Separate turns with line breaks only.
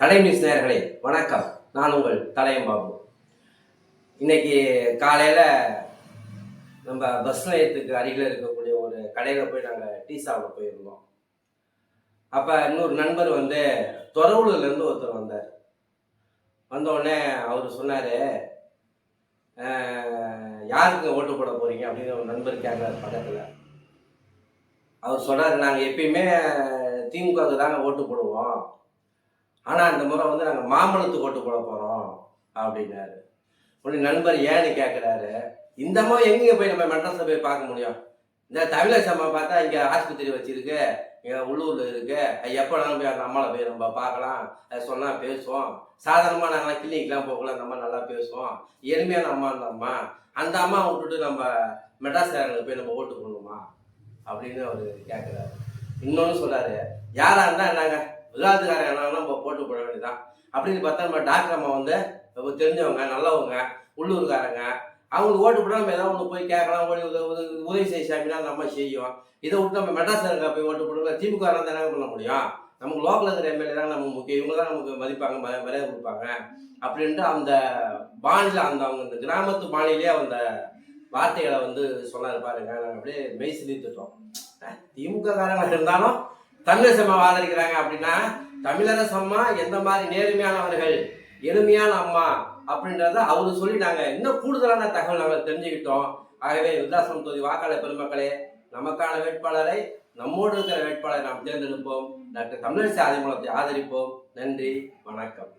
தடை நியூஸ் நேயர்களே வணக்கம். நான் உங்கள் தடயம் பாபு. இன்னைக்கு காலையில் நம்ம பஸ் நிலையத்துக்கு அருகில் இருக்கக்கூடிய ஒரு கடையில் போய் நாங்கள் டீ சாப்பிட போயிருந்தோம். அப்போ இன்னொரு நண்பர் தொரவுலூர்லேருந்து ஒருத்தர் வந்தார். வந்தோடனே அவர் சொன்னார், யாருக்கு ஓட்டு போட போகிறீங்க அப்படின்னு ஒரு நண்பர் கேட்குறாரு பக்கத்தில். அவர் சொன்னார், நாங்கள் எப்பயுமே திமுகவுக்கு தாங்க ஓட்டு போடுவோம், ஆனால் அந்த முறை நாங்கள் மாம்பழத்துக்கு ஓட்டு போட போகிறோம் அப்படின்னாரு. உடனே நண்பர் ஏன்னு கேட்குறாரு. இந்த மாதிரி எங்கே போய் நம்ம மெட்ராஸில் போய் பார்க்க முடியும்? இந்த தமிழசம்மா பார்த்தா இங்கே ஆஸ்பத்திரி வச்சிருக்கு, இங்கே உள்ளூரில் இருக்கு, எப்போ வேணாலும் போய் அந்த அம்மாவை போய் நம்ம பார்க்கலாம், சொன்னால் பேசுவோம். சாதாரணமாக நாங்கள் கிளினிக்லாம் போகலாம், அந்த அம்மா நல்லா பேசுவோம், எளிமையான அம்மா அந்த அம்மா விட்டுட்டு நம்ம மெட்ராஸ்காரங்களுக்கு போய் நம்ம ஓட்டு போடணுமா அப்படின்னு அவர் கேட்குறாரு. இன்னொன்று சொல்கிறாரு, யாராக இருந்தால் என்னங்க விளையாட்டுக்காரங்க என்ன நம்ம போட்டு போட வேண்டியதான் அப்படின்னு பார்த்தா நம்ம டாக்டர் அம்மா தெரிஞ்சவங்க நல்லவங்க உள்ளூர்காரங்க, அவங்களுக்கு ஓட்டு போட நம்ம ஏதாவது ஒன்று போய் கேட்கலாம், உதவி செய்ய சாமினா நம்ம செய்யும். இதை விட்டு நம்ம மெட்ராஸ்காரங்க போய் ஓட்டு போடுவோம், திமுக தான் என்ன பண்ண முடியும்? நமக்கு லோக்கல் இருக்கிற எம்எல்ஏ தான் நமக்கு முக்கியம், இவங்க தான் நமக்கு மதிப்பாங்க, மரியாதை கொடுப்பாங்க அப்படின்ட்டு அந்த பாணியில் அவங்க இந்த கிராமத்து பாணியிலே அந்த வார்த்தைகளை சொன்னார் பாருங்க. நாங்கள் அப்படியே மெய் சிலித்துட்டோம். திமுக காரங்க இருந்தாலும் தமிழரசம்மா ஆதரிக்கிறாங்க அப்படின்னா தமிழரசம்மா எந்த மாதிரி நேர்மையானவர்கள், எளிமையான அம்மா அப்படின்றத அவரு சொல்லி நாங்கள் இன்னும் கூடுதலான தகவல் நாங்கள் தெரிஞ்சுக்கிட்டோம். ஆகவே விருத்தாசலம் தொகுதி வாக்காளர் பெருமக்களே, நமக்கான வேட்பாளரை, நம்மோடு இருக்கிற வேட்பாளரை நாம் தேர்ந்தெடுப்போம். டாக்டர் தமிழிசை ஆதிமூலத்தை ஆதரிப்போம். நன்றி, வணக்கம்.